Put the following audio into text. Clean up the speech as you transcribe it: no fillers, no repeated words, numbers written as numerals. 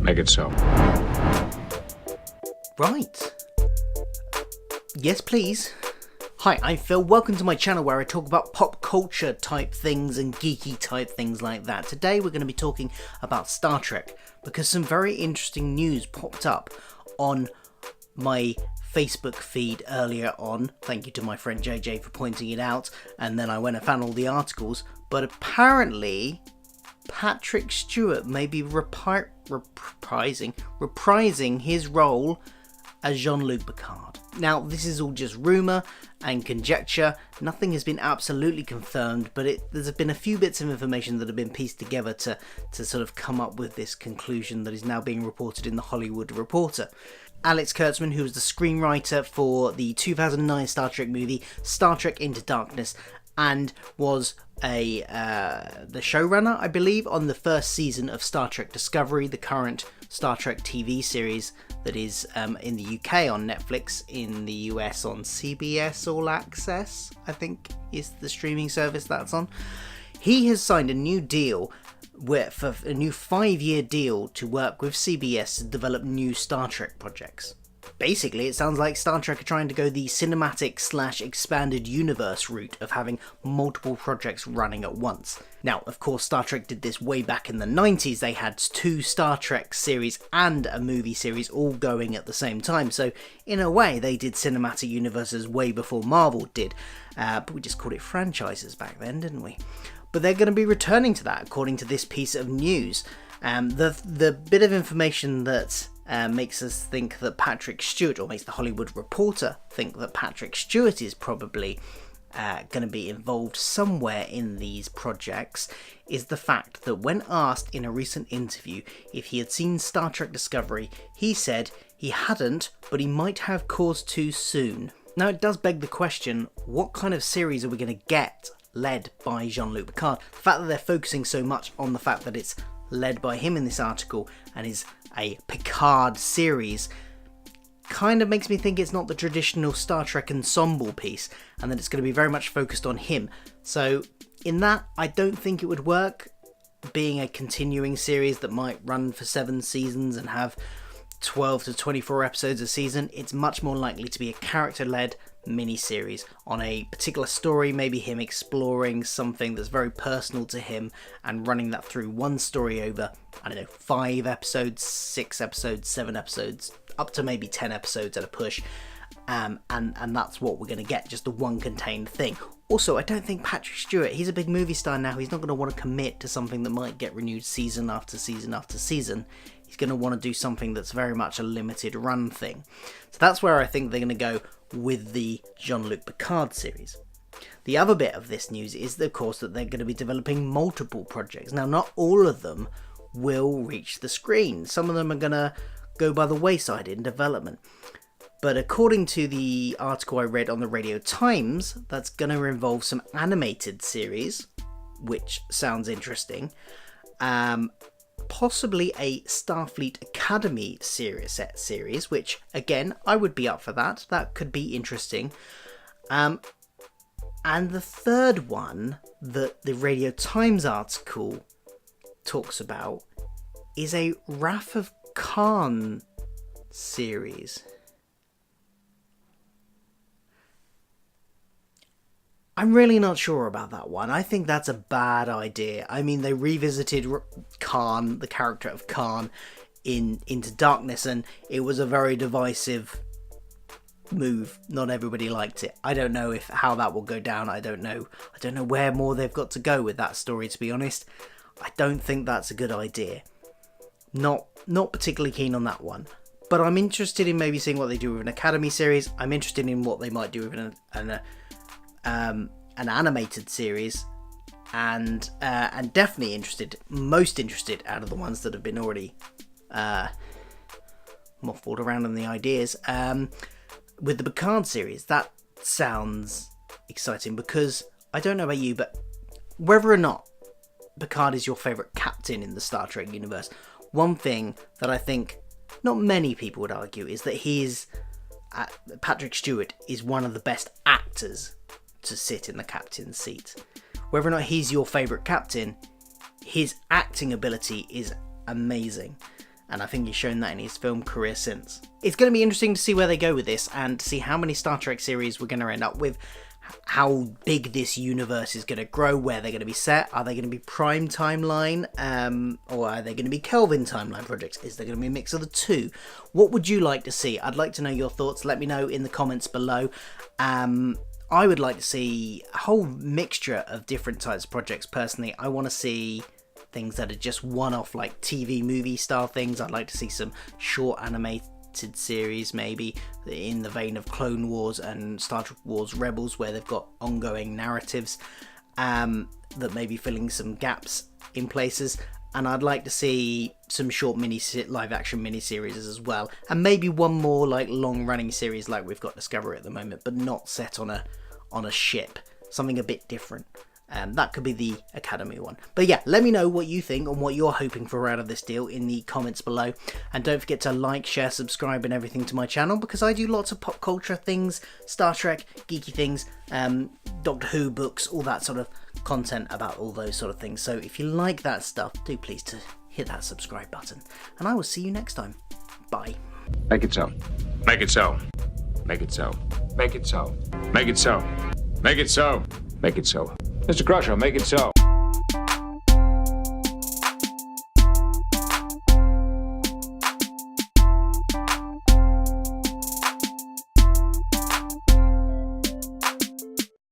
Make it so. Right. Yes, please. Hi, I'm Phil. Welcome to my channel where I talk about pop culture type things and geeky type things like that. Today we're going to be talking about Star Trek because some very interesting news popped up on my Facebook feed earlier on. Thank you to my friend JJ for pointing it out, and then I went and found all the articles. But apparently Patrick Stewart may be reprising his role as Jean-Luc Picard. Now, this is all just rumour and conjecture. Nothing has been absolutely confirmed, but there's been a few bits of information that have been pieced together to sort of come up with this conclusion that is now being reported in The Hollywood Reporter. Alex Kurtzman, who was the screenwriter for the 2009 Star Trek movie Star Trek Into Darkness, and was the showrunner, I believe, on the first season of Star Trek Discovery, the current Star Trek TV series that is in the UK on Netflix, in the US on CBS All Access, I think is the streaming service that's on. He has signed a new deal for a new 5-year deal to work with CBS to develop new Star Trek projects. Basically, it sounds like Star Trek are trying to go the cinematic/expanded universe route of having multiple projects running at once. Now, of course, Star Trek did this way back in the 90s. They had 2 Star Trek series and a movie series all going at the same time. So, in a way, they did cinematic universes way before Marvel did. But we just called it franchises back then, didn't we? But they're going to be returning to that, according to this piece of news. The bit of information that makes us think that Patrick Stewart, or makes The Hollywood Reporter think that Patrick Stewart is probably going to be involved somewhere in these projects, is the fact that when asked in a recent interview if he had seen Star Trek Discovery, he said he hadn't, but he might have cause to soon. Now, it does beg the question, what kind of series are we going to get led by Jean-Luc Picard? The fact that they're focusing so much on the fact that it's led by him in this article and is a Picard series kind of makes me think it's not the traditional Star Trek ensemble piece, and that it's going to be very much focused on him. So in that, I don't think it would work, being a continuing series that might run for 7 seasons and have 12 to 24 episodes a season. It's much more likely to be a character-led mini-series on a particular story, maybe him exploring something that's very personal to him and running that through one story over, 5 episodes, 6 episodes, 7 episodes, up to maybe 10 episodes at a push. And that's what we're going to get, just the one contained thing. Also, I don't think Patrick Stewart, he's a big movie star now, he's not going to want to commit to something that might get renewed season after season after season. He's going to want to do something that's very much a limited run thing. So that's where I think they're going to go with the Jean-Luc Picard series. The other bit of this news is, of course, that they're going to be developing multiple projects. Now, not all of them will reach the screen. Some of them are going to go by the wayside in development. But according to the article I read on the Radio Times, that's going to involve some animated series, which sounds interesting. Possibly a Starfleet Academy series, which, again, I would be up for that. That could be interesting. And the third one that the Radio Times article talks about is a Wrath of Khan series. I'm really not sure about that one. I think that's a bad idea. I mean, they revisited Khan, the character of Khan, in Into Darkness, and it was a very divisive move. Not everybody liked it. I don't know how that will go down. I don't know where more they've got to go with that story, to be honest. I don't think that's a good idea. Not particularly keen on that one. But I'm interested in maybe seeing what they do with an Academy series. I'm interested in what they might do with an animated series, and definitely most interested out of the ones that have been already mothballed around in the ideas, with the Picard series. That sounds exciting, because I don't know about you, but whether or not Picard is your favourite captain in the Star Trek universe, one thing that I think not many people would argue is that Patrick Stewart is one of the best actors to sit in the captain's seat. Whether or not he's your favourite captain, his acting ability is amazing. and I think he's shown that in his film career since. It's going to be interesting to see where they go with this, and to see how many Star Trek series we're going to end up with, how big this universe is going to grow, where they're going to be set. Are they going to be Prime timeline, or are they going to be Kelvin timeline projects? Is there going to be a mix of the two? What would you like to see? I'd like to know your thoughts. Let me know in the comments below. I would like to see a whole mixture of different types of projects. Personally, I want to see things that are just one-off, like TV movie style things. I'd like to see some short animated series, maybe in the vein of Clone Wars and Star Trek Wars Rebels, where they've got ongoing narratives that may be filling some gaps in places. And I'd like to see some short live action miniseries as well, and maybe one more like long running series like we've got Discovery at the moment, but not set on a ship, something a bit different. That could be the Academy one. But yeah, let me know what you think and what you're hoping for out of this deal in the comments below. And don't forget to like, share, subscribe and everything to my channel, because I do lots of pop culture things, Star Trek, geeky things, Doctor Who books, all that sort of content about all those sort of things. So if you like that stuff, do please to hit that subscribe button. And I will see you next time. Bye. Make it so. Make it so. Make it so. Make it so. Make it so. Make it so. Make it so. Mr. Crusher, make it so.